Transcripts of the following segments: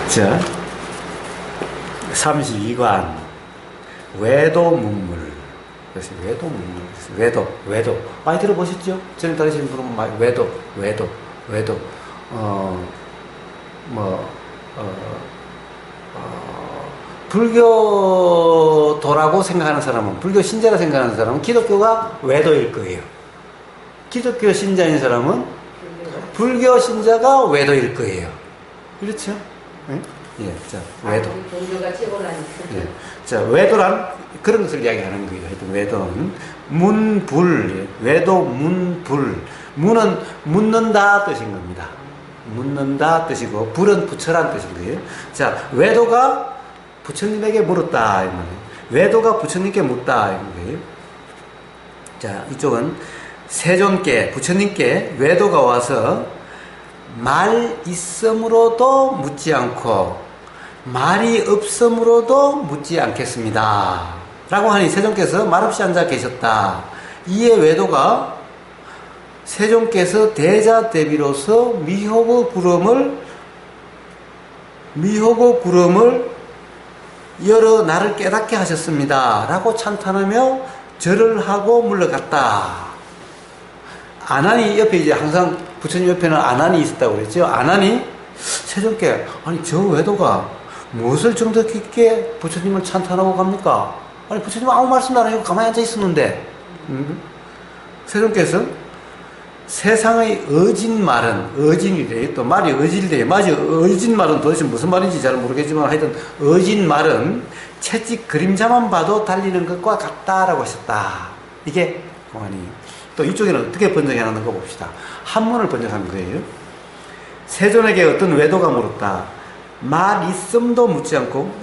자, 32관 외도문물. 그래서 외도문물. 외도. 많이 들어보셨죠? 전에 다니시는 분은 많이 외도. 불교도라고 생각하는 사람은, 불교 신자라 생각하는 사람은 기독교가 외도일 거예요. 기독교 신자인 사람은 불교 신자가 외도일 거예요. 그렇죠? 네? 예, 자, 외도. 종교가 최고라니까. 예. 자, 외도란 그런 것을 이야기하는 거예요. 하여튼 외도는 문불, 외도 문불. 문은 묻는다 뜻인 겁니다. 묻는다 뜻이고, 불은 부처란 뜻인 거예요. 자, 외도가 부처님에게 물었다. 외도가 부처님께 묻다. 이런 거예요. 자, 이쪽은 세존께, 부처님께 외도가 와서 말 있음으로도 묻지 않고 말이 없음으로도 묻지 않겠습니다. 라고 하니 세존께서 말없이 앉아 계셨다. 이에 외도가 세존께서 대자대비로서 미호고 구름을 열어 나를 깨닫게 하셨습니다. 라고 찬탄하며 절을 하고 물러갔다. 아난이 옆에 이제 항상 부처님 옆에는 아난이 있었다고 그랬죠. 아난이 세존께, 아니 저 외도가 무엇을 정도 깊게 부처님을 찬탄하고 갑니까? 아니 부처님 아무 말씀도 안 하고 가만히 앉아 있었는데. 세존께서 세상의 어진 말은, 어진이래요. 또 말이 어질대요. 말이 어진 말은 도대체 무슨 말인지 잘 모르겠지만 하여튼 어진 말은 채찍 그림자만 봐도 달리는 것과 같다라고 하셨다. 이게 공안이. 또 이쪽에는 어떻게 번역해놨는 거 봅시다. 한문을 번역한 거예요. 세존에게 어떤 외도가 물었다. 말 있음도 묻지 않고,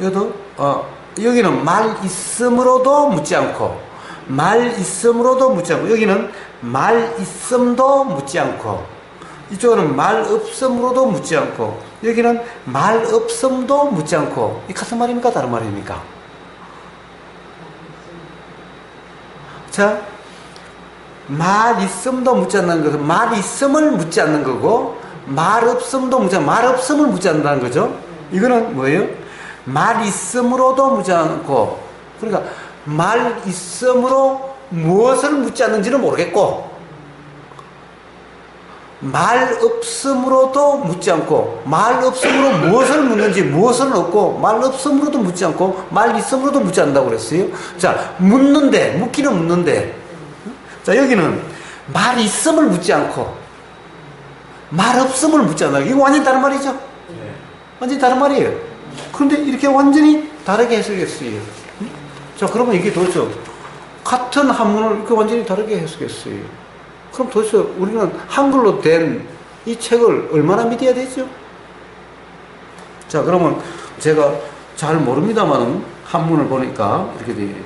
여기는 말 있음으로도 묻지 않고, 말 있음으로도 묻지 않고, 여기는 말 있음도 묻지 않고, 이쪽은 말 없음으로도 묻지 않고, 여기는 말 없음도 묻지 않고. 이 같은 말입니까? 다른 말입니까? 자, 말 있음도 묻지 않는 것은 말 있음을 묻지 않는 거고, 말 없음도 묻지 않는, 말 없음을 묻지 않는다는 거죠. 이거는 뭐예요? 말 있음으로도 묻지 않고, 그러니까 말 있음으로 무엇을 묻지 않는지는 모르겠고, 말 없음으로도 묻지 않고, 말 없음으로 무엇을 묻는지 무엇을 없고, 말 없음으로도 묻지 않고, 말 있음으로도 묻지 않는다고 그랬어요. 자, 묻기는 묻는데, 자, 여기는 말 있음을 묻지 않고 말 없음을 묻지 않아요. 이거 완전히 다른 말이죠? 네. 완전히 다른 말이에요. 그런데 이렇게 완전히 다르게 해석했어요. 자, 그러면 이게 도대체 같은 한문을 이렇게 완전히 다르게 해석했어요. 그럼 도대체 우리는 한글로 된 이 책을 얼마나 믿어야 되죠? 자, 그러면 제가 잘 모릅니다만 한문을 보니까 이렇게 돼요.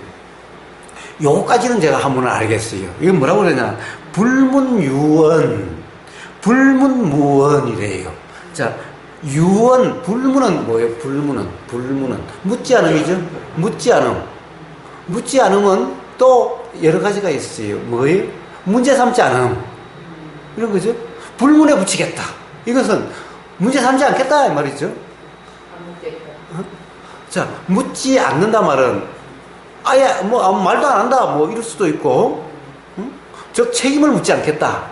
요거까지는 제가 한문을 알겠어요. 이건 뭐라고 그러냐. 불문유언, 불문무언이래요. 자, 유언, 불문은 뭐예요? 불문은. 묻지 않음이죠? 묻지 않음은 또 여러 가지가 있어요. 뭐예요? 문제 삼지 않음. 이런 거죠? 불문에 붙이겠다. 이것은 문제 삼지 않겠다. 이 말이죠. 자, 묻지 않는다 말은 아예 말도 안 한다 이럴 수도 있고, 즉 책임을 묻지 않겠다,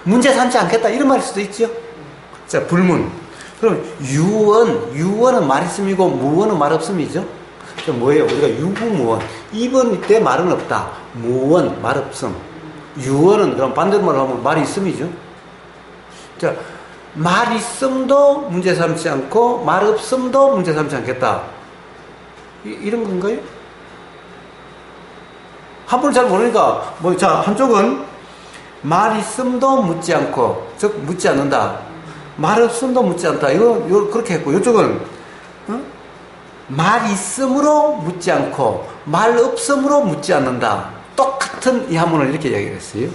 문제 삼지 않겠다 이런 말일 수도 있죠. 자, 불문. 그럼 유언은 말 있음이고 무언은 말 없음이죠. 자, 뭐예요? 우리가 유구무언, 이번 때 말은 없다, 무언 말 없음, 유언은 그럼 반대로 말하면 말이 있음이죠. 자, 말 있음도 문제 삼지 않고 말 없음도 문제 삼지 않겠다, 이런 건가요? 한문을 잘 모르니까, 자, 한쪽은 말 있음도 묻지 않고, 즉, 묻지 않는다. 말 없음도 묻지 않다. 이거 그렇게 했고, 이쪽은, 말 있음으로 묻지 않고, 말 없음으로 묻지 않는다. 똑같은 이 한문을 이렇게 이야기를 했어요.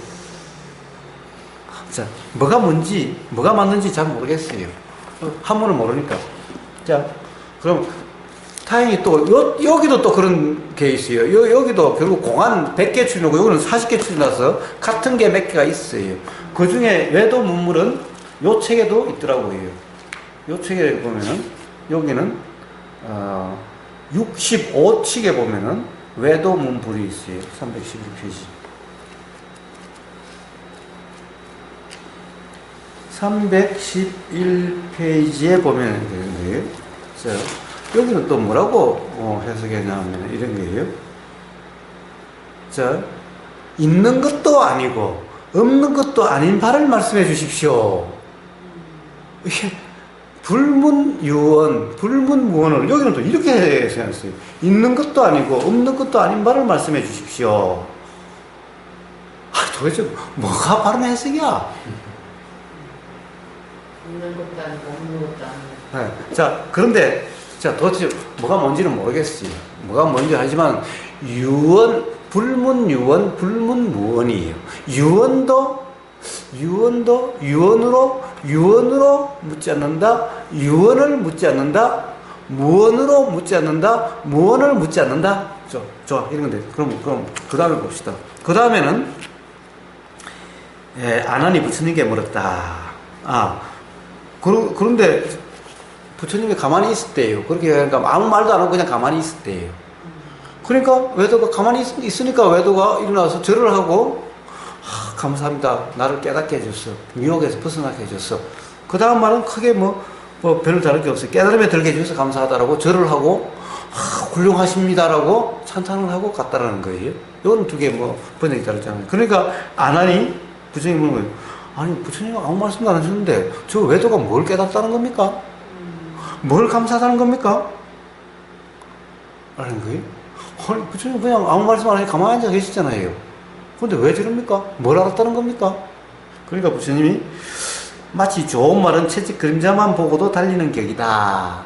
자, 뭐가 맞는지 잘 모르겠어요. 한문을 모르니까. 자, 그럼, 다행히 또 여기도 또 그런 게 있어요. 여기도 결국 공안 100개 추리고 여기는 40개 추리라서 같은 게 몇 개가 있어요. 그 중에 외도 문물은 요 책에도 있더라고요. 요 책에 보면은 여기는 65칙에 보면은 외도 문불이 있어요. 311페이지. 311페이지에 보면 되는 거예요. 자, 여기는 또 뭐라고 해석했냐면 이런 거예요. 자, 있는 것도 아니고 없는 것도 아닌 바를 말씀해 주십시오. 이게 불문유언, 불문무언을 여기는 또 이렇게 해석했어요. 있는 것도 아니고 없는 것도 아닌 바를 말씀해 주십시오. 도대체 뭐가 바른 해석이야? 있는 것도 아니고 없는 것도 아니고. 네. 자, 그런데 자, 도대체 뭐가 뭔지는 모르겠어요. 뭐가 뭔지 하지만 유언, 불문유언, 불문무언이에요. 유언도 유언으로 묻지 않는다. 유언을 묻지 않는다. 무언으로 묻지 않는다. 무언을 묻지 않는다. 좋아, 이런 건데. 그럼 그 다음에 봅시다. 그 다음에는 아나니 부처님께 물었다. 그런데 부처님이 가만히 있을 때예요. 그렇게 그러니까 아무 말도 안 하고 그냥 가만히 있을 때예요. 그러니까 외도가 가만히 있으니까 외도가 일어나서 절을 하고 감사합니다. 나를 깨닫게 해줬어. 미혹에서 벗어나게 해줬어. 그 다음 말은 크게 뭐 별로 다를 게 없어요. 깨달음에 들게 해줘서 감사하다라고 절을 하고 훌륭하십니다라고 찬탄을 하고 갔다라는 거예요. 이건 두 개 번역이 다르잖아요. 그러니까 아나니 부처님이 물은 거예요. 아니 부처님은 아무 말씀도 안 하셨는데 저 외도가 뭘 깨닫다는 겁니까? 뭘 감사하다는 겁니까? 라는 거예요. 아니 부처님 그냥 아무 말씀 안 하고 가만히 앉아 계시잖아요. 근데 왜 저럽니까? 뭘 알았다는 겁니까? 그러니까 부처님이 마치 좋은 말은 채찍 그림자만 보고도 달리는 격이다.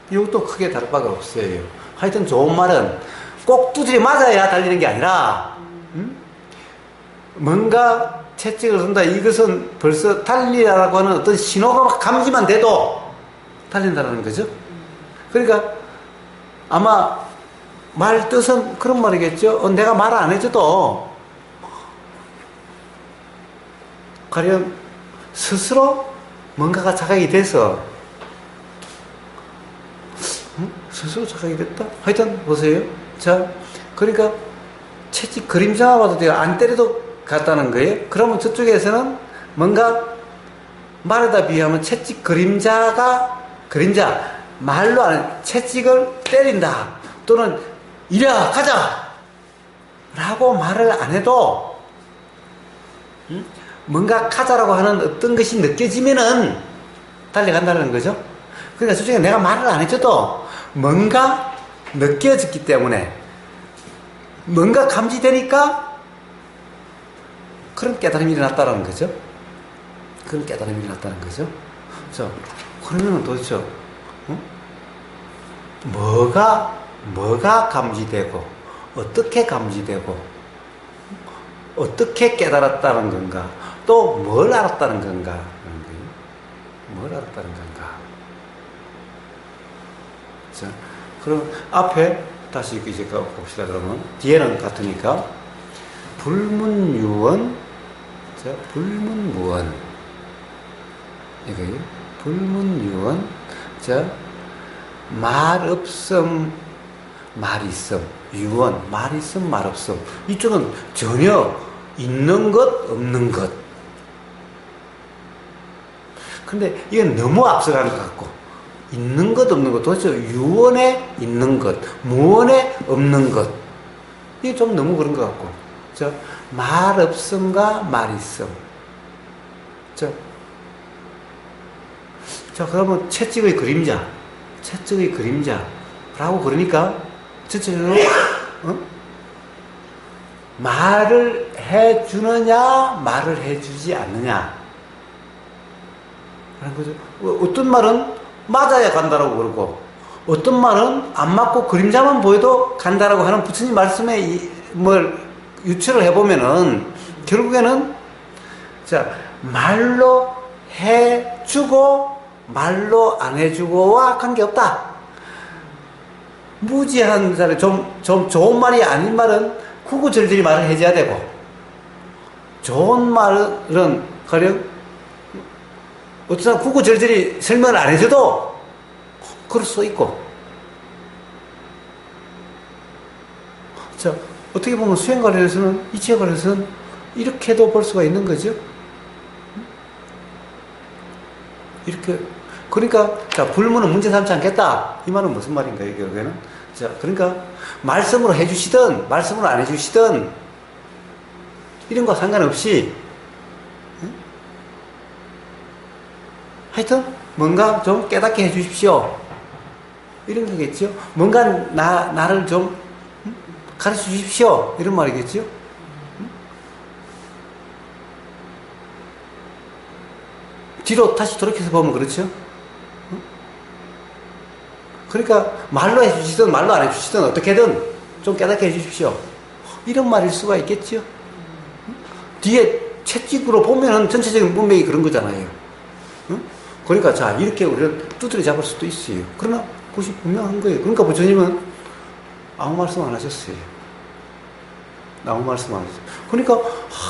이것도 크게 다를 바가 없어요. 하여튼 좋은 말은 꼭 두드려 맞아야 달리는 게 아니라 뭔가 채찍을 쓴다. 이것은 벌써 달리라고 하는 어떤 신호가 감지만 돼도 달린다는 거죠. 그러니까 아마 말 뜻은 그런 말이겠죠. 내가 말 안 해줘도 가령 스스로 뭔가가 자각이 돼서 스스로 자각이 됐다? 하여튼 보세요. 자, 그러니까 채찍 그림자만 봐도 돼요. 안 때려도 같다는 거예요. 그러면 저쪽에서는 뭔가 말에다 비하면 채찍 그림자 말로 안 채찍을 때린다 또는 이리와 가자 라고 말을 안 해도 뭔가 가자라고 하는 어떤 것이 느껴지면은 달려간다는 거죠. 그러니까 솔직히 내가 말을 안 해줘도 뭔가 느껴졌기 때문에 뭔가 감지되니까 그런 깨달음이 일어났다는 거죠. 그런 깨달음이 일어났다는 거죠. 자, 그러면 도대체 뭐가 감지되고 어떻게 감지되고 어떻게 깨달았다는 건가? 또 뭘 알았다는 건가? 뭘 알았다는 건가? 자, 그럼 앞에 다시 이제 봅시다. 그러면 뒤에는 같으니까 불문유언, 자, 불문무언 이거예요. 불문유언, 자, 말 없음, 말 있음, 유언, 말 있음, 말 없음. 이쪽은 전혀 있는 것, 없는 것. 근데 이건 너무 앞서가는 것 같고, 있는 것, 없는 것. 도대체 유언에 있는 것, 무언에 없는 것. 이게 좀 너무 그런 것 같고. 자, 말 없음과 말 있음. 자, 그러면 채찍의 그림자라고 그러니까, 전체적으로, 말을 해주느냐, 말을 해주지 않느냐. 라는 거죠. 어떤 말은 맞아야 간다라고 그러고, 어떤 말은 안 맞고 그림자만 보여도 간다라고 하는 부처님 말씀에 뭘 유추를 해보면은, 결국에는, 자, 말로 해주고, 말로 안 해주고와 관계없다. 무지한 사람, 좀 좋은 말이 아닌 말은 구구절절히 말을 해줘야 되고, 좋은 말은 가령 어떤 사람 구구절절히 설명을 안 해줘도 그럴 수 있고. 자, 어떻게 보면 수행 관련해서는, 이치에 관련해서는 이렇게도 볼 수가 있는 거죠. 이렇게. 그러니까, 자, 불문은 문제 삼지 않겠다. 이 말은 무슨 말인가요, 결국에는? 자, 그러니까, 말씀으로 해주시든, 말씀으로 안 해주시든, 이런 거 상관없이, 하여튼, 뭔가 좀 깨닫게 해주십시오. 이런 거겠죠. 뭔가 나를 좀 가르쳐 주십시오. 이런 말이겠죠. 뒤로 다시 돌이켜서 보면 그렇죠. 그러니까 말로 해주시든 말로 안 해주시든 어떻게든 좀 깨닫게 해주십시오. 이런 말일 수가 있겠죠. 뒤에 채찍으로 보면은 전체적인 문맥이 그런 거잖아요. 그러니까 자, 이렇게 우리는 두드려 잡을 수도 있어요. 그러나 그것이 분명한 거예요. 그러니까 부처님은 아무 말씀 안 하셨어요. 아무 말씀 안 하셨어요. 그러니까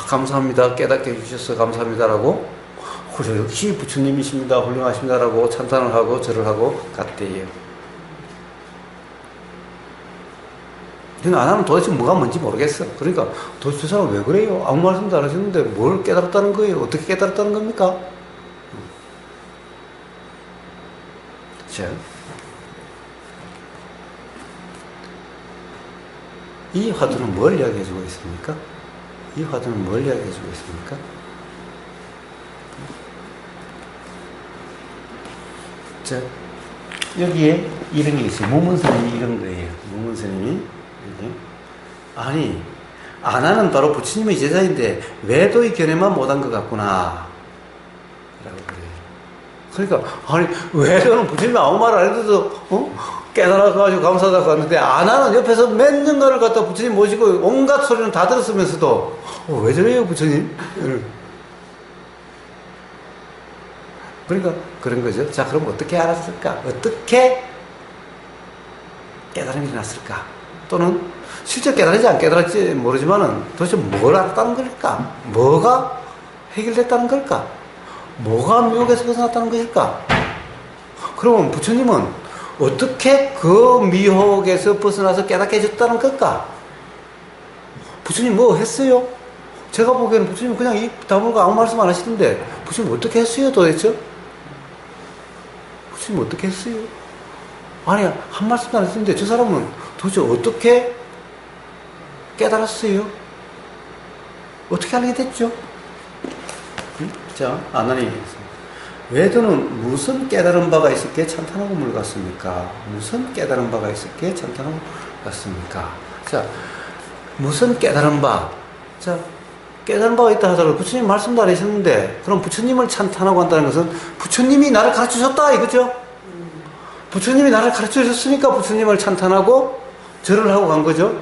감사합니다. 깨닫게 해주셔서 감사합니다라고, 그래 역시 부처님이십니다. 훌륭하십니다라고 찬탄을 하고 절을 하고 갔대요. 근데 안 하면 도대체 뭐가 뭔지 모르겠어. 그러니까 도대체 저 사람 왜 그래요? 아무 말씀도 안 하셨는데 뭘 깨달았다는 거예요? 어떻게 깨달았다는 겁니까? 자, 이 화두는 뭘 이야기해주고 있습니까? 이 화두는 뭘 이야기해주고 있습니까? 자, 여기에 이런 게 있어요. 무문스님이 이런 거예요. 무문스님이. 아니, 아나는 바로 부처님의 제자인데 외도의 견해만 못한 것 같구나 라고 그래요. 그러니까 아니, 외도는 부처님이 아무 말 안 해도 깨달아가지고 감사하다고 하는데, 아나는 옆에서 몇 년간을 갖다 부처님 모시고 온갖 소리는 다 들었으면서도 왜 저래요 부처님? 그러니까 그런 거죠. 자, 그럼 어떻게 알았을까? 어떻게 깨달음이 일어났을까? 또는 실제 깨달았지 안 깨달았지 모르지만은 도대체 뭘 알았다는 걸까? 뭐가 해결됐다는 걸까? 뭐가 미혹에서 벗어났다는 것일까? 그러면 부처님은 어떻게 그 미혹에서 벗어나서 깨닫게 해줬다는 걸까? 부처님 뭐 했어요? 제가 보기에는 부처님 그냥 입 다물고 아무 말씀 안 하시던데 부처님 어떻게 했어요 도대체? 부처님 어떻게 했어요? 아니, 한 말씀도 안 했는데 저 사람은 도대체 어떻게 깨달았어요? 어떻게 알게 됐죠? 자, 아나님, 외도는 무슨 깨달은 바가 있었기에 찬탄하고 물갔습니까? 무슨 깨달은 바가 있었기에 찬탄하고 물갔습니까? 자, 무슨 깨달은 바? 자, 깨달은 바가 있다 하더라도 부처님 말씀도 안 하셨는데, 그럼 부처님을 찬탄하고 한다는 것은 부처님이 나를 가르쳐 줬다 이거죠? 부처님이 나를 가르쳐 줬으니까 부처님을 찬탄하고 절을 하고 간 거죠?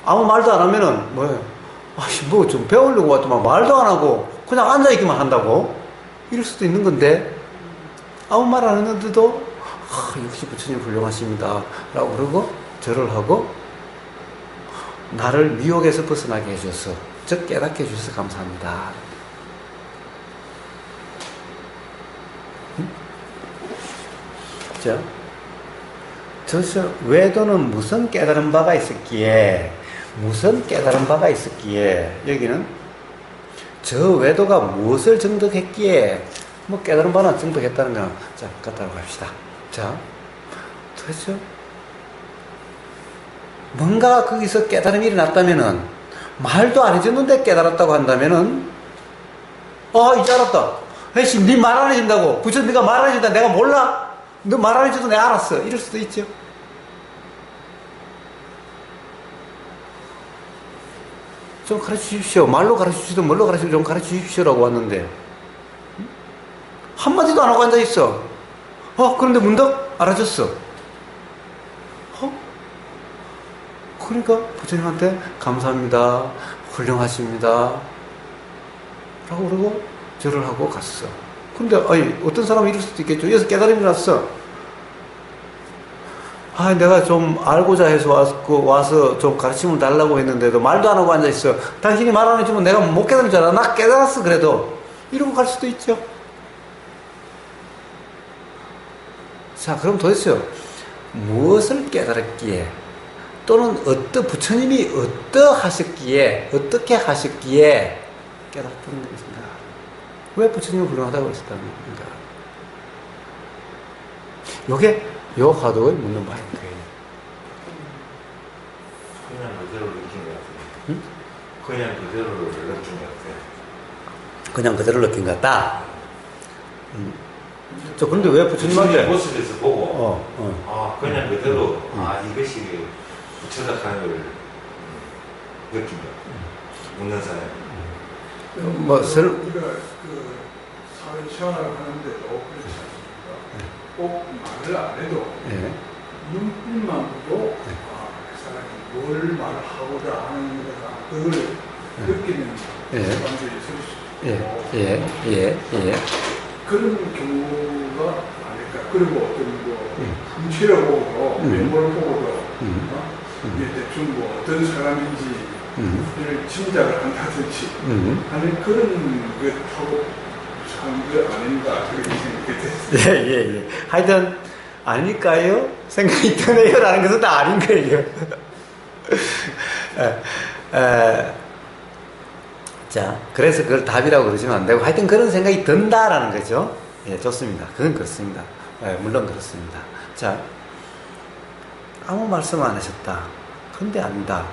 아무 말도 안 하면은 뭐예요? 뭐 좀 배우려고 왔더만 말도 안 하고 그냥 앉아있기만 한다고? 이럴 수도 있는 건데, 아무 말 안 했는데도 역시 부처님 훌륭하십니다 라고 그러고 절을 하고 나를 미혹에서 벗어나게 해줘서, 즉 깨닫게 해주셔서 감사합니다. 자, 저서 외도는 무슨 깨달은 바가 있었기에, 무슨 깨달은 바가 있었기에, 여기는 저 외도가 무엇을 정득했기에, 뭐 깨달은 바는 정득했다는 거는, 자, 갖다 갑시다. 자, 도대체 뭔가 거기서 깨달음이 일어났다면은, 말도 안 해줬는데 깨달았다고 한다면은, 이제 알았다. 혜씨, 네 말 안 해준다고. 부처 네가 말 안 해준다. 내가 몰라? 너 말 안 해줘도 내가 알았어. 이럴 수도 있죠. 좀 가르쳐 주십시오. 말로 가르쳐 주시든 뭘로 가르쳐 주시든 좀 가르쳐 주십시오라고 왔는데, 한마디도 안 하고 앉아있어. 그런데 문득 알아줬어. 그러니까 부처님한테 감사합니다. 훌륭하십니다. 라고 그러고 절을 하고 갔어. 근데 어떤 사람은 이럴 수도 있겠죠. 여기서 깨달음이 났어. 내가 좀 알고자 해서 와서 좀 가르침을 달라고 했는데도 말도 안 하고 앉아있어. 당신이 말 안 해주면 내가 못 깨달은 줄 알아. 나 깨달았어 그래도. 이러고 갈 수도 있죠. 자, 그럼 도대체 무엇을 깨달았기에 또는 부처님이 어떻게 하셨기에 깨달았다는 것인가? 왜 부처님을 훌륭하다고 그러셨다는 겁니까? 요게 요 화두에 묻는 바인 거예요. 그냥 그대로 느낀 것 같아요. 응? 그냥 그대로 느낀 것 같아요. 그냥 그대로 느낀 것 같다. 저 근데 왜 부처님한테 모습에서 보고 어. 아 그냥 그대로 이것이 부처다 하는 걸 느낀 것 같아요. 묻는 사람. 뭐 설- 우리가 그 사회 생활을 하는데도 그렇지 않습니까? 꼭 말을 안 해도 예. 눈빛만 보고 그 사람이 뭘 말하고자 하는 거가 그걸 느끼는 예. 사람들이 있을 수 예, 있고 예. 그런 경우가 아닐까. 그리고 어떤 뭐 풍치를 보고도 외모를 보고도 이게 대충 뭐 어떤 사람인지 를 짐작을 한다든지 하는 그런 것하고 참그 아닌가 그렇게 생각이 됐어요. 예. 하여튼 아닐까요? 생각이 드네요라는 것은 다 아닌 거예요. 자, 그래서 그걸 답이라고 그러시면 안 되고 하여튼 그런 생각이 든다라는 거죠. 예, 좋습니다. 그건 그렇습니다. 예, 물론 그렇습니다. 자, 아무 말씀 안 하셨다. 근데 아니다.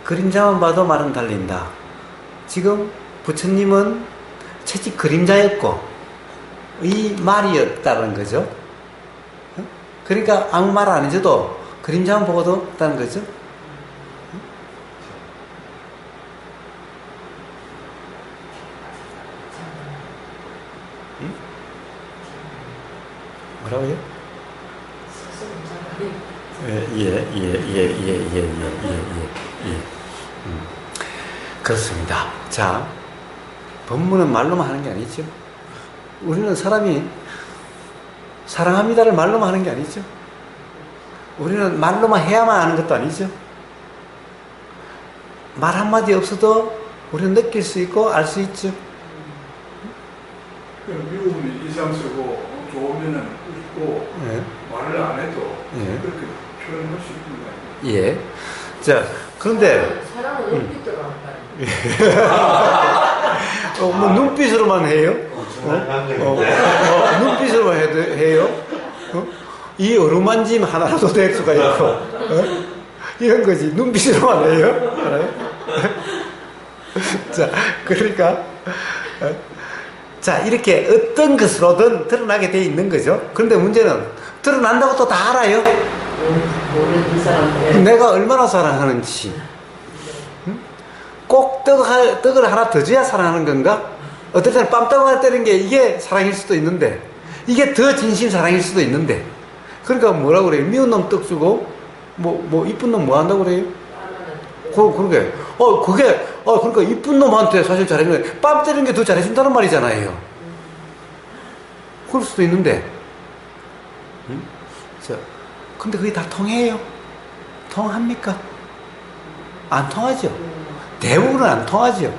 그림자만 봐도 말은 달린다. 지금 부처님은 채찍 그림자였고 이 말이었다는 거죠. 그러니까 아무 말 안 해줘도 그림자만 보고도 있다는 거죠. 뭐라고요? 예. 그렇습니다. 자, 법문은 말로만 하는 게 아니죠. 우리는 사람이 사랑합니다를 말로만 하는 게 아니죠. 우리는 말로만 해야만 하는 것도 아니죠. 말 한마디 없어도 우리는 느낄 수 있고 알 수 있죠. 미움이 이상스고 좋으면은 웃고 예. 말을 안 해도 예. 그렇게 표현할 수 있는 거예요. 예. 자, 그런데 사람은 눈빛으로 한다. 뭐 눈빛으로만 해요? 눈빛으로만 해요? 이 어루만짐 하나라도 될 수가 있고 이런 거지. 눈빛으로만 해요? 알아요? 자, 그러니까 자, 이렇게 어떤 것으로든 드러나게 돼 있는 거죠. 그런데 문제는 드러난다고 또 다 알아요. 모르는 사람. 내가 얼마나 사랑하는지. 꼭 떡을 하나 더 줘야 사랑하는 건가? 어떨 때는 빰떡 하나 때리는 게 이게 사랑일 수도 있는데, 이게 더 진심 사랑일 수도 있는데. 그러니까 뭐라고 그래요? 미운 놈 떡 주고, 이쁜 놈 뭐 한다고 그래요? 그러게. 그러니까 이쁜 놈한테 사실 잘해주는 게, 빰 때리는 게 더 잘해준다는 말이잖아요. 그럴 수도 있는데. 자, 근데 그게 다 통해요? 통합니까? 안 통하죠? 대부분은 안 통하죠?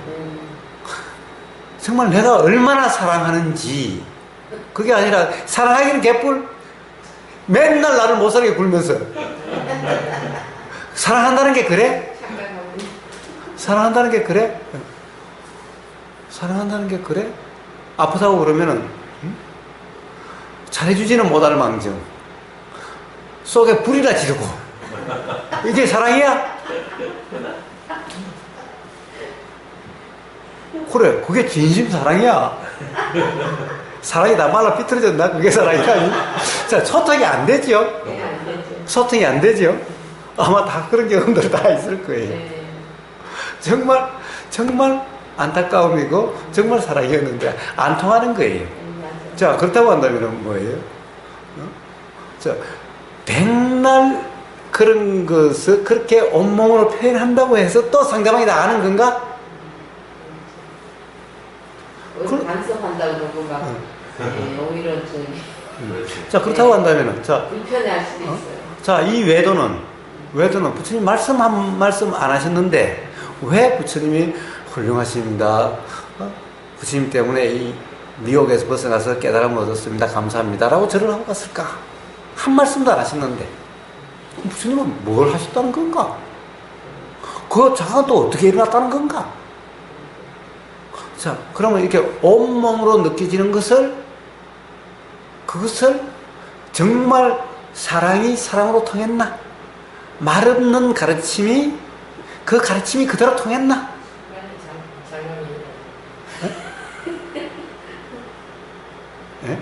정말 내가 얼마나 사랑하는지. 그게 아니라, 사랑하기는 개뿔? 맨날 나를 못 살게 굴면서. 사랑한다는 게 그래? 사랑한다는 게 그래? 사랑한다는 게 그래? 아프다고 그러면은 잘해주지는 못할 망정 속에 불이나 지르고 이게 사랑이야? 그래, 그게 진심 사랑이야. 사랑이 다 말라 삐뚤어졌나? 그게 사랑이라니? 자, 소통이 안 되죠? 네, 안 되죠. 소통이 안 되죠? 아마 다 그런 경험들 다 있을 거예요. 네. 정말 안타까움이고 정말 사랑이었는데 안 통하는 거예요. 맞아요. 자, 그렇다고 한다면 뭐예요? 자, 백날 그런 것을 그렇게 온몸으로 표현한다고 해서 또 상대방이 다 아는 건가? 어디 반성한다고 그러고 막 오히려 저기 자, 그렇다고 한다면 자, 불편해할 수도 있어요. 자, 이 외도는 부처님 말씀 한 말씀 안 하셨는데 왜 부처님이 훌륭하십니다. 부처님 때문에 이 미혹에서 벗어나서 깨달음을 얻었습니다. 감사합니다라고 절을 하고 갔을까? 한 말씀도 안 하셨는데 부처님은 뭘 하셨다는 건가? 그 자가 또 어떻게 일어났다는 건가? 자, 그러면 이렇게 온몸으로 느껴지는 그것을 정말 사랑이 사랑으로 통했나? 말없는 가르침이 그 가르침이 그대로 통했나? 예?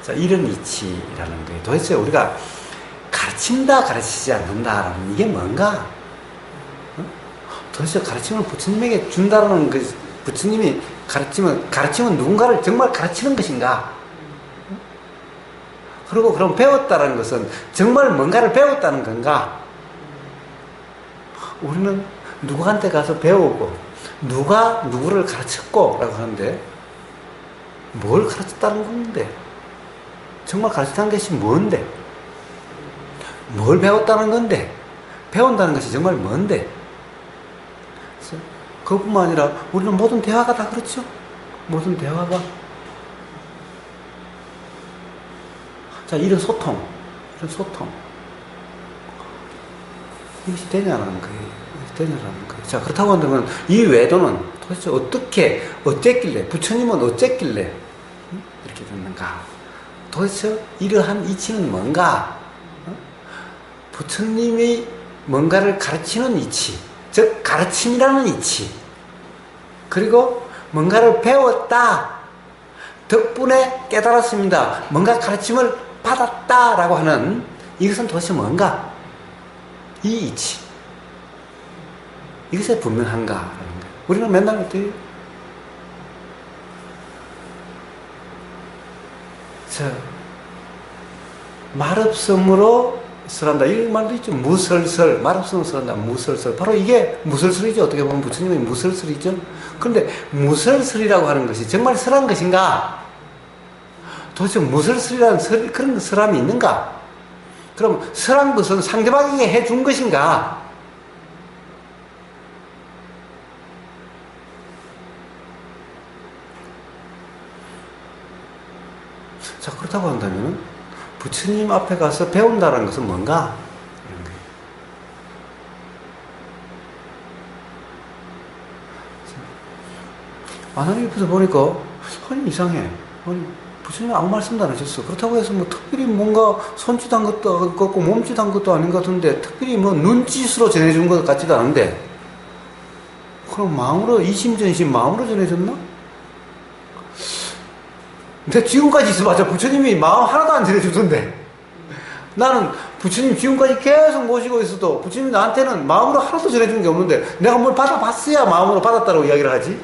자, 이런 이치라는 거예요. 도대체 우리가 가르친다, 가르치지 않는다라는 이게 뭔가? 도대체 가르침을 부처님에게 준다라는 그 부처님이 가르침은 누군가를 정말 가르치는 것인가? 그리고 그럼 배웠다는 것은 정말 뭔가를 배웠다는 건가? 우리는 누구한테 가서 배우고 누가 누구를 가르쳤고 라고 하는데 뭘 가르쳤다는 건데? 정말 가르쳤다는 것이 뭔데? 뭘 배웠다는 건데? 배운다는 것이 정말 뭔데? 그것뿐만 아니라 우리는 모든 대화가 다 그렇죠? 모든 대화가. 자, 이런 소통. 이것이 되냐는 거예요. 자, 그렇다고 한다면 이 외도는 도대체 어쨌길래, 부처님은 어쨌길래 이렇게 됐는가? 도대체 이러한 이치는 뭔가? 부처님이 뭔가를 가르치는 이치, 즉 가르침이라는 이치, 그리고 뭔가를 배웠다, 덕분에 깨달았습니다, 뭔가 가르침을 받았다라고 하는 이것은 도대체 뭔가? 이 이치, 이것에 분명한가라는 거예요. 우리는 맨날 어때요? 말없음으로 설한다. 이 말도 있죠. 무설설. 말없음으로 설한다. 무설설. 바로 이게 무설설이죠. 어떻게 보면 부처님이 무설설이죠. 그런데 무설설이라고 하는 것이 정말 설한 것인가? 도대체 무설설이라는 그런 설함이 있는가? 그럼 설한 것은 상대방에게 해준 것인가? 자, 그렇다고 한다면 부처님 앞에 가서 배운다는 것은 뭔가? 이런 거예요. 하나님 옆에서 보니까 아니 이상해. 아니 부처님 아무 말씀도 안 하셨어. 그렇다고 해서 뭐 특별히 뭔가 손짓한 것도 없고 몸짓한 것도 아닌 것 같은데 특별히 뭐 눈짓으로 전해준 것 같지도 않은데 그럼 마음으로 이심전심 마음으로 전해줬나? 근데 지금까지 있어봤자 부처님이 마음 하나도 안 전해주던데 나는 부처님 지금까지 계속 모시고 있어도 부처님이 나한테는 마음으로 하나도 전해준 게 없는데 내가 뭘 받아봤어야 마음으로 받았다고 이야기를 하지.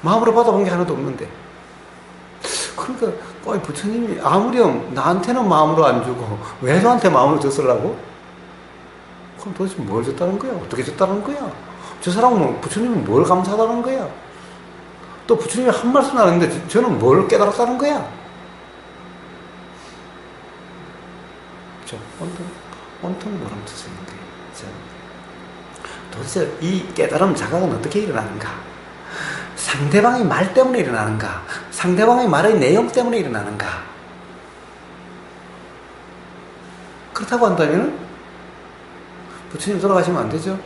마음으로 받아본 게 하나도 없는데. 그러니까 부처님이 아무렴 나한테는 마음으로 안 주고 왜 너한테 마음으로 줬으려고? 그럼 도대체 뭘 줬다는 거야? 어떻게 줬다는 거야? 저 사람은 부처님은 뭘 감사하다는 거야? 또 부처님이 한 말씀 안 했는데 저는 뭘 깨달았다는 거야? 그렇죠? 온통 모람투성인 거예요. 도대체 이 깨달음 자각은 어떻게 일어나는가? 상대방의 말 때문에 일어나는가? 상대방의 말의 내용 때문에 일어나는가? 그렇다고 한다면 부처님 돌아가시면 안 되죠?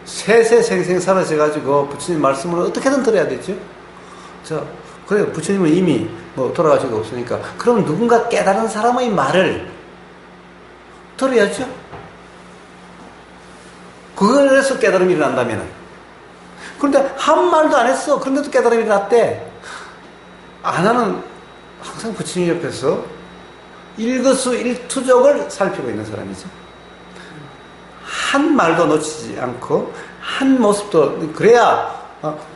세세생생 사라져가지고 부처님 말씀을 어떻게든 들어야 되죠? 자, 그래요. 부처님은 이미 뭐 돌아가시고 없으니까. 그럼 누군가 깨달은 사람의 말을 들어야죠. 그걸해서 깨달음이 일어난다면은. 그런데 한 말도 안 했어. 그런데도 깨달음이 일어났대. 안 하는, 항상 부처님 옆에서 일거수일투족을 살피고 있는 사람이죠. 한 말도 놓치지 않고, 한 모습도, 그래야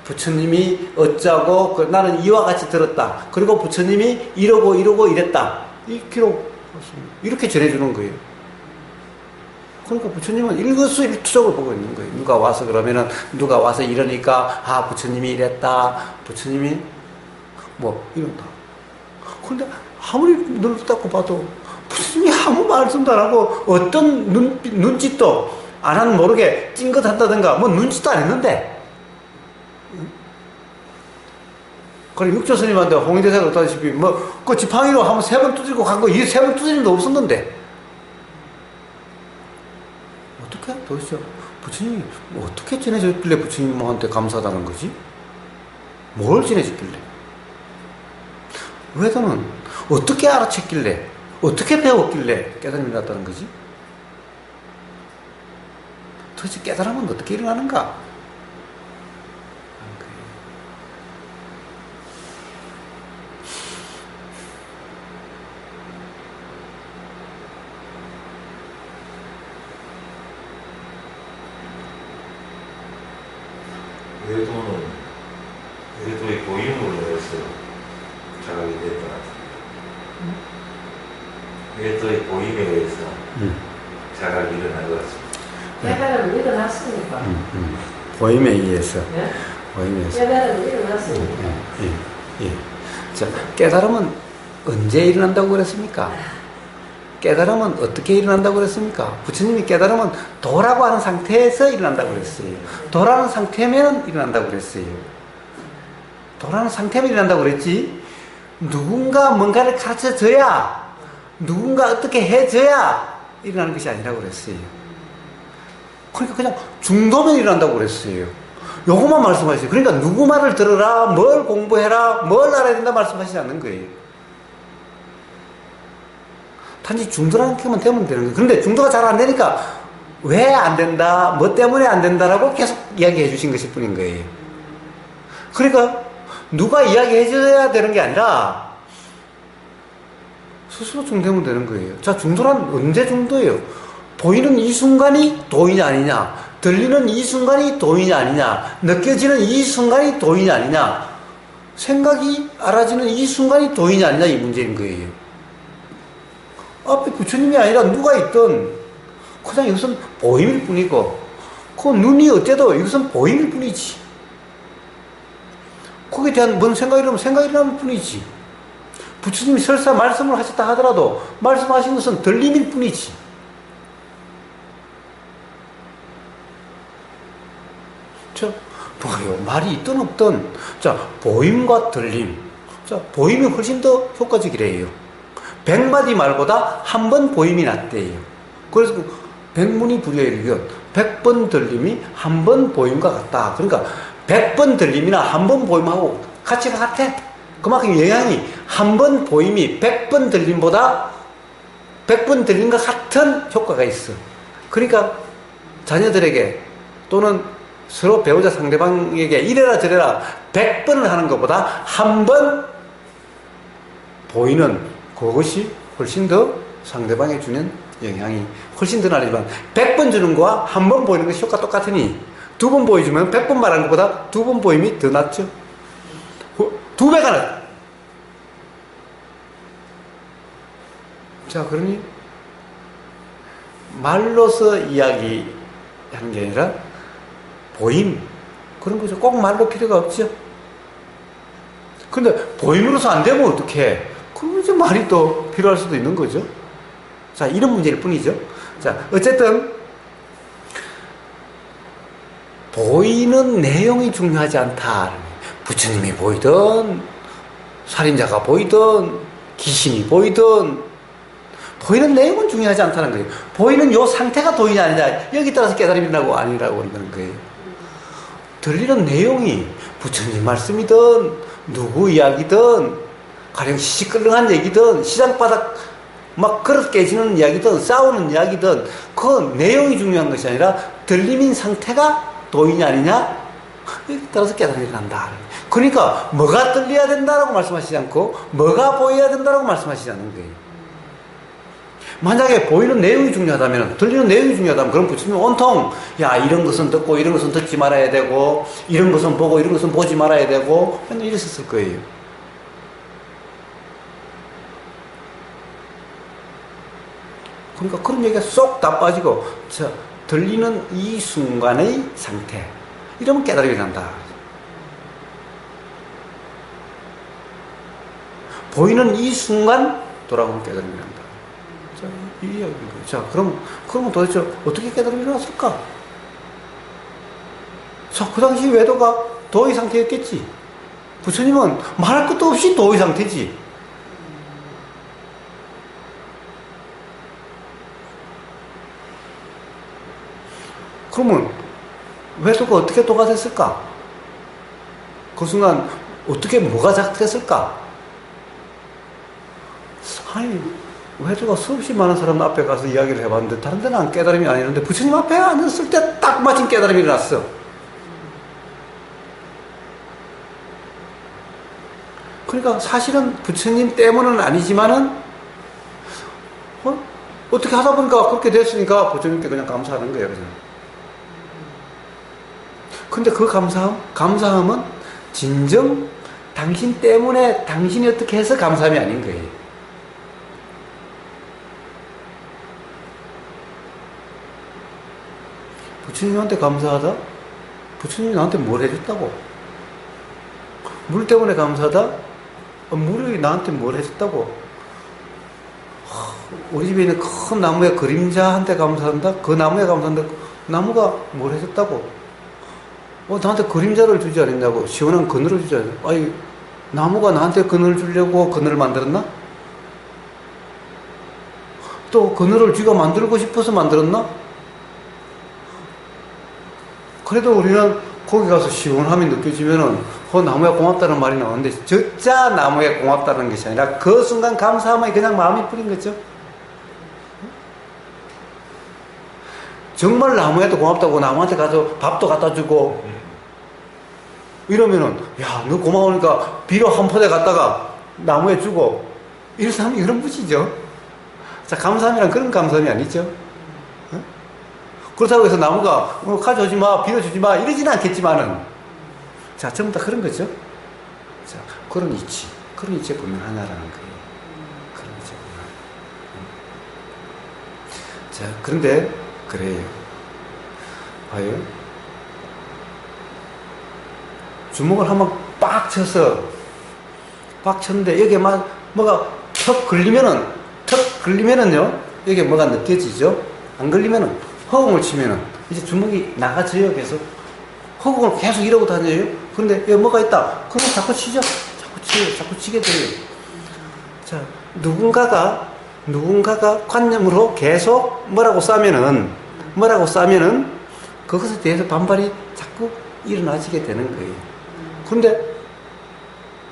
부처님이 어쩌고 나는 이와 같이 들었다. 그리고 부처님이 이러고 이랬다. 이렇게 전해주는 거예요. 그러니까 부처님은 일거수일투족을 보고 있는 거예요. 누가 와서 그러면은 누가 와서 이러니까 부처님이 이랬다. 부처님이 뭐 이런다. 그런데 아무리 눈을 닦고 봐도 부처님이 아무 말씀도 안 하고 어떤 눈짓도 안 하는 모르게 찡긋한다든가 뭐 눈짓도 안 했는데 그래, 육조스님한테 홍인대사가 그랬다시피, 뭐, 그 지팡이로 한번 3번 두드리고 간 거, 이 3번 두드린 도 없었는데. 어떻게? 도대체, 부처님이 어떻게 지내줬길래 부처님한테 감사하다는 거지? 뭘 지내줬길래? 외도는 어떻게 알아챘길래, 어떻게 배웠길래 깨달음이 났다는 거지? 도대체 깨달음은 어떻게 일어나는가? 외도의 보임으로 해서 자각이 됐던 것 같아요. 외도의 보임에 의해서 자각이 일어난 것 같습니다. 깨달음이 일어났으니까. 보임에 의해서. 네? 보임에 의해서. 깨달음이 일어났으니까. 예. 자, 깨달음은 언제 일어난다고 그랬습니까? 깨달음은 어떻게 일어난다고 그랬습니까? 부처님이 깨달음은 도라고 하는 상태에서 일어난다고 그랬어요. 도라는 상태면 일어난다고 그랬어요. 도라는 상태면 일어난다고 그랬지, 누군가 뭔가를 가르쳐 줘야, 누군가 어떻게 해줘야 일어나는 것이 아니라고 그랬어요. 그러니까 그냥 중도면 일어난다고 그랬어요. 요것만 말씀하세요. 그러니까 누구 말을 들어라, 뭘 공부해라, 뭘 알아야 된다 말씀하시지 않는 거예요. 단지 중도라는 것만 되면 되는 거예요. 그런데 중도가 잘 안 되니까 왜 안 된다, 뭐 때문에 안 된다라고 계속 이야기해 주신 것일 뿐인 거예요. 그러니까 누가 이야기해 줘야 되는 게 아니라 스스로 중도면 되는 거예요. 자, 중도란 언제 중도예요? 보이는 이 순간이 도이냐 아니냐, 들리는 이 순간이 도이냐 아니냐, 느껴지는 이 순간이 도이냐 아니냐, 생각이 알아지는 이 순간이 도이냐 아니냐, 이 문제인 거예요. 앞에 부처님이 아니라 누가 있든 그냥 이것은 보임일 뿐이고, 그 눈이 어때도 이것은 보임일 뿐이지. 거기에 대한 뭔 생각이 일어나면 생각이 일어날 뿐이지. 부처님이 설사 말씀을 하셨다 하더라도 말씀하신 것은 들림일 뿐이지. 자, 뭐요? 말이 있든 없든, 자, 보임과 들림. 자, 보임이 훨씬 더 효과적이래요. 100마디 말보다 한 번 보임이 낫대요. 그래서 백문이 불여일견, 100번 들림이 한 번 보임과 같다. 그러니까 100번 들림이나 한 번 보임하고 가치가 같아. 그만큼 영향이, 한 번 보임이 100번 들림보다 100번 들림과 같은 효과가 있어. 그러니까 자녀들에게 또는 서로 배우자 상대방에게 이래라 저래라 100번을 하는 것보다 한 번 보이는 그것이 훨씬 더 상대방에 주는 영향이 훨씬 더 나지만, 100번 주는 거와 한 번 보이는 것이 효과 똑같으니 2번 보여주면 100번 말하는 것보다 2번 보임이 더 낫죠. 2배가 낫. 자, 그러니 말로서 이야기하는 게 아니라 보임, 그런 거죠. 꼭 말로 필요가 없죠. 근데 보임으로서 안 되면 어떡해? 그러면 이제 말이 또 필요할 수도 있는 거죠. 자, 이런 문제일 뿐이죠. 자, 어쨌든 보이는 내용이 중요하지 않다. 부처님이 보이든 살인자가 보이든 귀신이 보이든 보이는 내용은 중요하지 않다는 거예요. 보이는 요 상태가 도이냐 아니냐, 여기 따라서 깨달음이 나고 아니라고 한다는 거예요. 들리는 내용이 부처님 말씀이든 누구 이야기든 가령 시시끌렁한 얘기든 시장바닥 막 그릇 깨지는 이야기든 싸우는 이야기든 그 내용이 중요한 것이 아니라 들림인 상태가 도이냐 아니냐, 여기 따라서 깨달음이 난다. 그러니까 뭐가 들려야 된다라고 말씀하시지 않고 뭐가 보여야 된다라고 말씀하시지 않는 거예요. 만약에 보이는 내용이 중요하다면, 들리는 내용이 중요하다면, 그럼 부처님은 온통 야, 이런 것은 듣고 이런 것은 듣지 말아야 되고, 이런 것은 보고 이런 것은 보지 말아야 되고, 맨날 이랬었을 거예요. 그러니까 그런 얘기가 쏙 다 빠지고, 자, 들리는 이 순간의 상태, 이러면 깨달음이 난다. 보이는 이 순간 돌아오면 깨달음이 난다. 자, 이 이야기인 거예요. 자, 그러면 도대체 어떻게 깨달음이 일어났을까? 자, 그 당시 외도가 도의 상태였겠지. 부처님은 말할 것도 없이 도의 상태지. 그러면 외도가 어떻게 도가 됐을까? 그 순간 어떻게 뭐가 작됐을까? 아니 외도가 수없이 많은 사람 앞에 가서 이야기를 해봤는데 다른 데는 안 깨달음이 아니는데 부처님 앞에 앉았을 때 딱 마침 깨달음이 일어났어. 그러니까 사실은 부처님 때문은 아니지만은 어떻게 하다 보니까 그렇게 됐으니까 부처님께 그냥 감사하는 거예요. 그냥. 근데 그 감사함은 진정 당신 때문에 당신이 어떻게 해서 감사함이 아닌 거예요. 부처님한테 감사하다? 부처님이 나한테 뭘 해줬다고? 물 때문에 감사하다? 물이 나한테 뭘 해줬다고? 우리 집에 있는 큰 나무의 그림자한테 감사한다? 그 나무에 감사한다? 나무가 뭘 해줬다고? 나한테 그림자를 주지 않았냐고? 시원한 그늘을 주지 않았냐고? 아니, 나무가 나한테 그늘을 주려고 그늘을 만들었나? 또 그늘을 쥐가 만들고 싶어서 만들었나? 그래도 우리는 거기 가서 시원함이 느껴지면은 그 나무에 고맙다는 말이 나오는데 적자 나무에 고맙다는 것이 아니라 그 순간 감사함이 그냥 마음이 뿌린 거죠. 정말 나무에도 고맙다고 나무한테 가서 밥도 갖다 주고 이러면은 야, 너 고마우니까 비료 한 포대 갖다가 나무에 주고 이런 사람이 그런 분이죠. 자, 감사함이란 그런 감사함이 아니죠. 그렇다고 해서 나무가 가져오지 마, 비료 주지 마 이러지는 않겠지만은 자, 전부 다 그런 거죠. 자, 그런 이치에 보면 하나라는 거예요. 그런 이치에 보면. 자, 그런데 그래요. 봐요. 주먹을 한번 빡 쳤는데 여기에 막 뭐가 턱 걸리면은요 여기에 뭐가 느껴지죠? 안 걸리면은 허공을 치면은 이제 주먹이 나가져요. 계속 허공을 계속 이러고 다녀요. 그런데 여기 뭐가 있다. 그럼 자꾸 치죠. 자꾸 치게 돼요. 자, 누군가가 관념으로 계속 뭐라고 싸면은 그것에 대해서 반발이 자꾸 일어나지게 되는 거예요. 그런데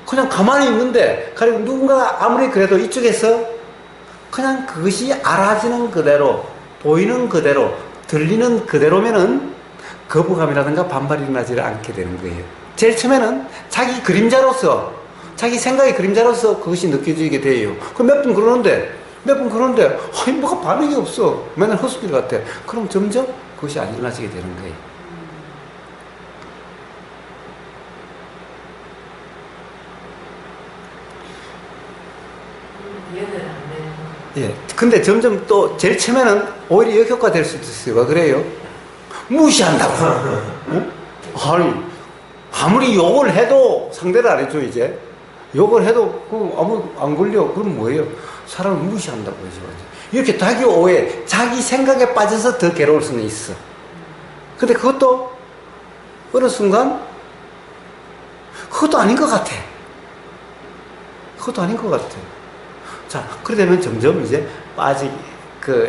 그냥 가만히 있는데 그리고 누군가가 아무리 그래도 이쪽에서 그냥 그것이 알아지는 그대로 보이는 그대로 들리는 그대로면은 거부감이라든가 반발이 일어나지 않게 되는 거예요. 제일 처음에는 자기 그림자로서 자기 생각의 그림자로서 그것이 느껴지게 돼요. 그럼 몇 분 그러는데 아니 뭐가 반응이 없어. 맨날 헛소리 같아. 그럼 점점 그것이 안 일어나지게 되는 거예요. 예. 근데 점점 또 제일 처음에는 오히려 역효과 될 수도 있어요. 왜 그래요? 무시한다고. 어? 아니, 아무리 욕을 해도 상대를 안 해줘, 이제. 욕을 해도 아무 안 걸려. 그럼 뭐예요? 사람을 무시한다고 해서. 이렇게 자기 오해, 자기 생각에 빠져서 더 괴로울 수는 있어. 근데 그것도 어느 순간 그것도 아닌 것 같아. 자, 그러려면 점점 이제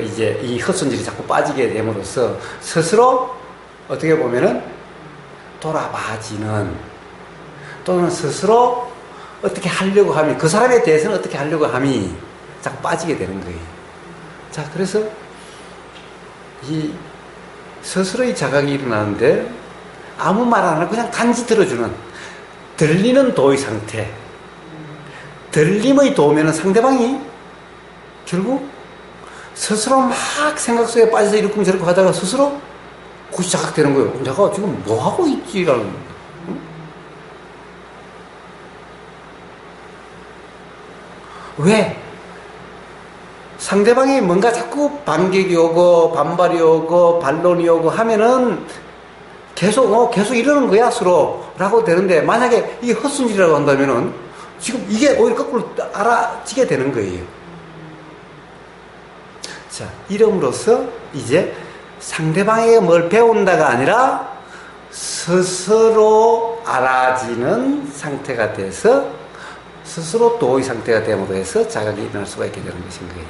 이제 이 헛손질이 자꾸 빠지게 됨으로써 스스로 어떻게 보면은 돌아봐지는 또는 스스로 어떻게 하려고 함이 그 사람에 대해서는 어떻게 하려고 함이 자꾸 빠지게 되는 거예요. 자, 그래서 이 스스로의 자각이 일어나는데 아무 말 안 하고 그냥 단지 들어주는 들리는 도의 상태. 들림의 도면은 상대방이 결국 스스로 막 생각 속에 빠져서 이렇게 저렇게 하다가 스스로 그것이 자각되는 거예요. 내가 지금 뭐 하고 있지라는. 응? 왜? 상대방이 뭔가 자꾸 반격이 오고 반발이 오고 반론이 오고 하면은 계속 이러는 거야 서로라고 되는데 만약에 이게 헛순질이라고 한다면은 지금 이게 오히려 거꾸로 알아지게 되는 거예요. 자, 이름으로써 이제 상대방에게 뭘 배운다가 아니라 스스로 알아지는 상태가 돼서 스스로 도의 상태가 됨으로 해서 자각이 일어날 수가 있게 되는 것인 거예요.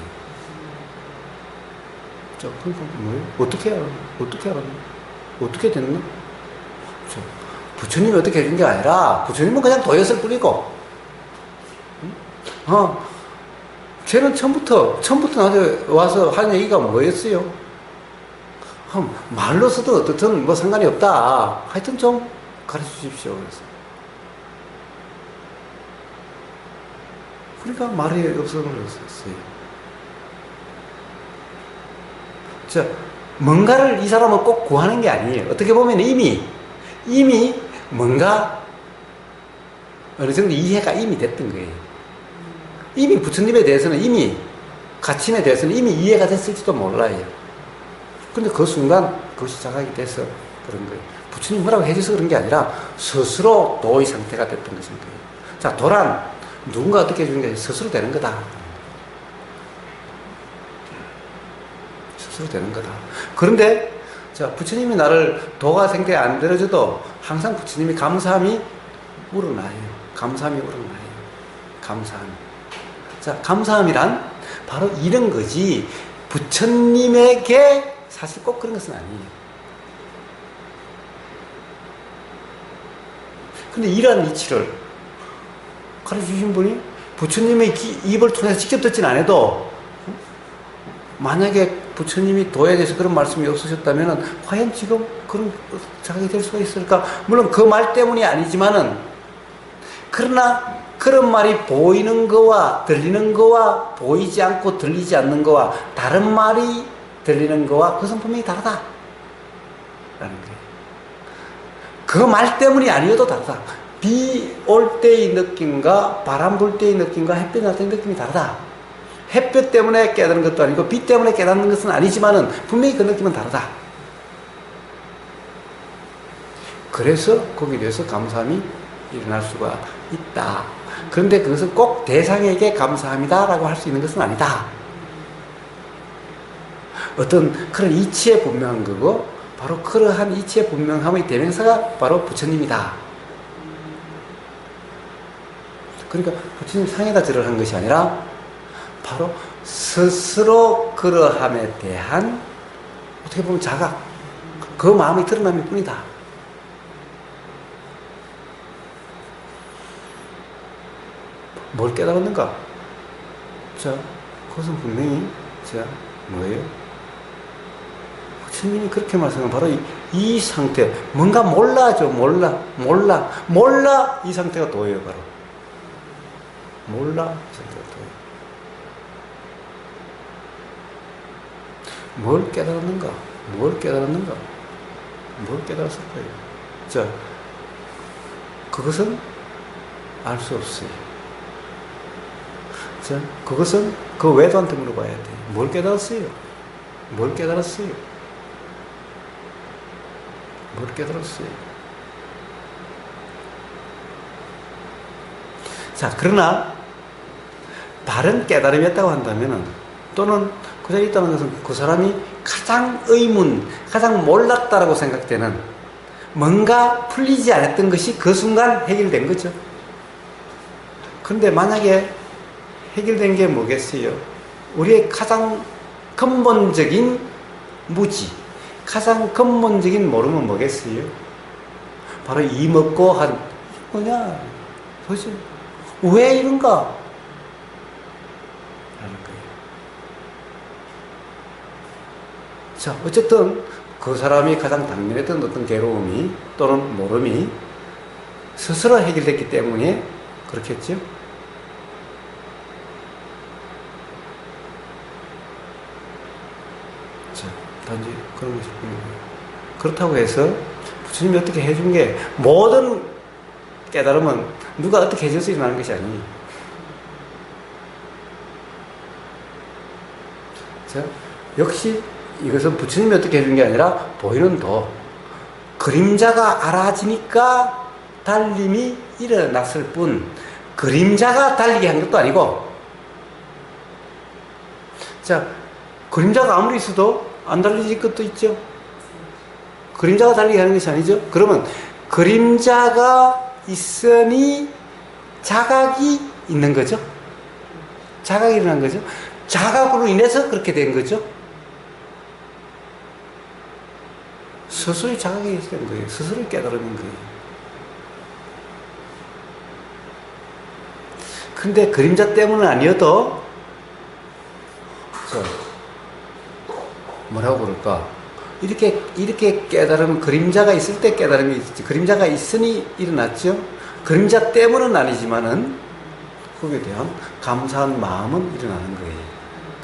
자, 그러니까 뭐예요? 어떻게 알아? 어떻게 알아? 어떻게 됐나? 자, 부처님이 어떻게 해준 게 아니라 부처님은 그냥 도였을 뿐이고, 쟤는 처음부터 나한테 와서 한 얘기가 뭐였어요? 말로서도 어떻든 뭐 상관이 없다. 하여튼 좀 가르쳐 주십시오. 그래서. 그러니까 말이 없어서 그랬어요. 자, 뭔가를 이 사람은 꼭 구하는 게 아니에요. 어떻게 보면 이미 뭔가 어느 정도 이해가 이미 됐던 거예요. 이미 부처님에 대해서는 가침에 대해서는 이미 이해가 됐을지도 몰라요. 근데 그 순간 그것이 자각이 돼서 그런 거예요. 부처님 뭐라고 해줘서 그런 게 아니라 스스로 도의 상태가 됐던 것인 거예요. 자, 도란 누군가 어떻게 해주는 게 아니라 스스로 되는 거다. 스스로 되는 거다. 그런데 자, 부처님이 나를 도가 생태에 안 들어줘도 항상 부처님이 감사함이 우러나요. 감사함이 우러나요. 감사함. 자, 감사함이란 바로 이런 거지. 부처님에게 사실 꼭 그런 것은 아니에요. 근데 이러한 이치를 가르쳐 주신 분이 부처님의 입을 통해서 직접 듣지는 않아도 만약에 부처님이 도에 대해서 그런 말씀이 없으셨다면 과연 지금 그런 자각이 될 수가 있을까? 물론 그 말 때문이 아니지만은, 그러나 그런 말이 보이는 거와 들리는 거와 보이지 않고 들리지 않는 거와 다른 말이 들리는 거와 그것은 분명히 다르다 라는 거예요. 그 말 때문이 아니어도 다르다. 비 올 때의 느낌과 바람 불 때의 느낌과 햇빛 날 때의 느낌이 다르다. 햇볕 때문에 깨닫는 것도 아니고 비 때문에 깨닫는 것은 아니지만은 분명히 그 느낌은 다르다. 그래서 거기에 대해서 감사함이 일어날 수가 있다. 그런데 그것은 꼭 대상에게 감사합니다라고 할 수 있는 것은 아니다. 어떤 그런 이치에 분명한 거고, 바로 그러한 이치의 분명함의 대명사가 바로 부처님이다. 그러니까 부처님 상에다 절을 한 것이 아니라 바로 스스로 그러함에 대한 어떻게 보면 자각, 그 마음이 드러남일 뿐이다. 뭘 깨달았는가? 자, 그것은 분명히 뭐예요? 부처님이 그렇게 말씀하면 바로 이 상태, 뭔가 몰라죠. 몰라 이 상태가 도예요. 바로 몰라 이 상태가 도예요. 뭘 깨달았는가? 뭘 깨달았을까요? 자, 그것은 알 수 없어요. 자, 그것은 그 외도한테 물어봐야 돼. 뭘 깨달았어요? 자, 그러나 바른 깨달음이었다고 한다면은, 또는 그 자리에 있다는 것은 그 사람이 가장 가장 몰랐다라고 생각되는 뭔가 풀리지 않았던 것이 그 순간 해결된 거죠. 그런데 만약에 해결된 게 뭐겠어요? 우리의 가장 근본적인 무지, 가장 근본적인 모름은 뭐겠어요? 바로 이 먹고 한 뭐냐? 도대체 왜 이런가? 라는 거예요. 자, 어쨌든 그 사람이 가장 당면했던 어떤 괴로움이 또는 모름이 스스로 해결됐기 때문에 그렇겠죠? 자, 단지 그런 것일 뿐이고요. 그렇다고 해서 부처님이 어떻게 해준 게 모든 깨달음은 누가 어떻게 해줘서 일어나는 것이 아니에요. 자, 역시 이것은 부처님이 어떻게 해준 게 아니라 보이는 도, 그림자가 알아지니까 달림이 일어났을 뿐, 그림자가 달리게 한 것도 아니고, 자, 그림자가 아무리 있어도 안 달라질 것도 있죠. 그림자가 달리게 하는 것이 아니죠. 그러면 그림자가 있으니 자각이 있는 거죠. 자각이 일어난 거죠. 자각으로 인해서 그렇게 된 거죠. 스스로의 자각이 된 거예요. 스스로의 깨달음인 거예요. 근데 그림자 때문은 아니어도 뭐라고 그럴까? 이렇게 깨달음, 그림자가 있을 때 깨달음이 있지. 그림자가 있으니 일어났죠. 그림자 때문은 아니지만은 거기에 대한 감사한 마음은 일어나는 거예요.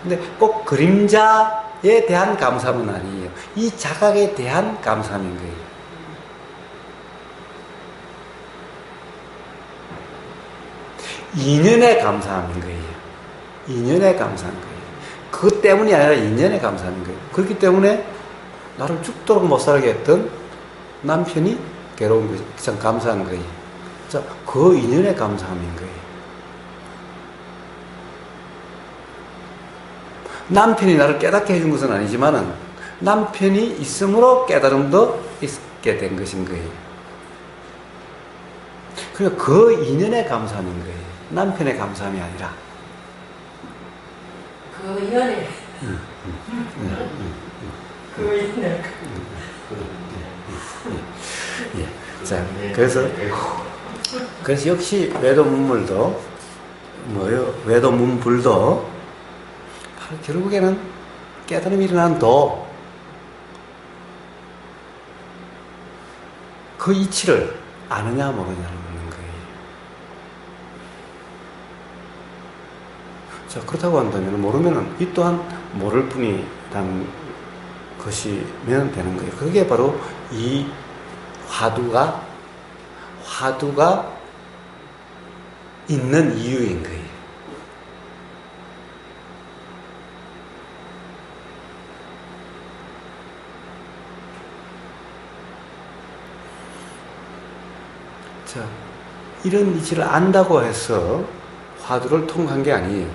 근데 꼭 그림자에 대한 감사함은 아니에요. 이 자각에 대한 감사함인 거예요. 인연에 감사함인 거예요. 인연에 감사한 거예요. 그것 때문이 아니라 인연에 감사하는 거예요. 그렇기 때문에 나를 죽도록 못 살게 했던 남편이 괴로운 거죠. 참 감사한 거예요. 자, 그 인연에 감사함인 거예요. 남편이 나를 깨닫게 해준 것은 아니지만은 남편이 있음으로 깨달음도 있게 된 것인 거예요. 그러니까 그 인연에 감사함인 거예요. 남편의 감사함이 아니라. 그 인연에. 그 인연. 예. 자, 그래서 역시 외도문물도 뭐요? 외도문불도 바로 결국에는 깨달음이 일어난 도 그 이치를 아느냐 모르냐를 묻는 거예요. 자, 그렇다고 한다면 모르면은 이 또한 모를 뿐이란 것이면 되는 거예요. 그게 바로 이 화두가 있는 이유인 거예요. 자, 이런 이치를 안다고 해서 화두를 통과한 게 아니에요.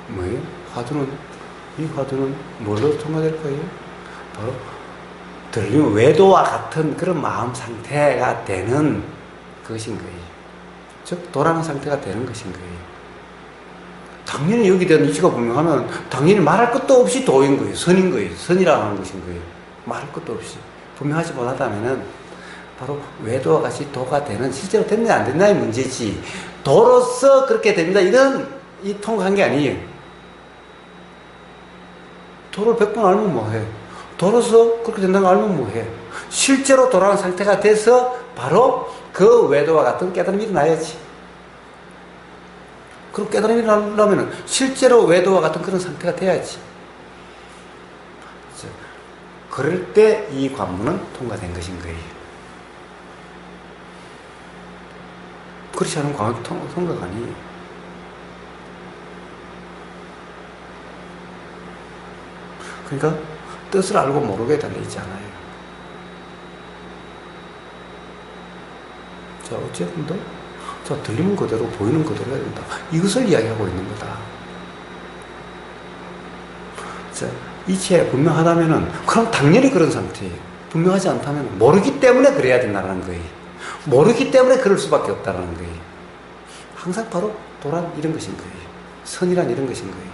뭐예요? 이 화두는 뭘로 통과될 거예요? 바로 들리면 외도와 같은 그런 마음 상태가 되는 것인 거예요. 즉 도라는 상태가 되는 것인 거예요. 당연히 여기에 대한 이치가 분명하면 당연히 말할 것도 없이 도인 거예요. 선인 거예요. 선이라고 하는 것인 거예요. 말할 것도 없이 분명하지 못하다면은 바로 외도와 같이 도가 되는, 실제로 됐냐 안 됐냐의 문제지 도로서 그렇게 됩니다 이런 이 통과한 게 아니에요. 도를 100번 알면 뭐해? 도로서 그렇게 된다는 걸 알면 뭐해? 실제로 도라는 상태가 돼서 바로 그 외도와 같은 깨달음이 일어나야지. 그럼 깨달음이 일어나려면 실제로 외도와 같은 그런 상태가 돼야지. 그럴 때 이 관문은 통과된 것인 거예요. 그렇지 않은 관문은 통과가 아니에요. 그러니까 뜻을 알고 모르게 달려있지 않아요. 자, 어쨌든 자, 들리는 그대로 보이는 그대로 해야 된다. 이것을 이야기하고 있는 거다. 자, 이치에 분명하다면은 그럼 당연히 그런 상태예요. 분명하지 않다면 모르기 때문에 그래야 된다는 거예요. 모르기 때문에 그럴 수밖에 없다는 거예요. 항상 바로 도란 이런 것인 거예요. 선이란 이런 것인 거예요.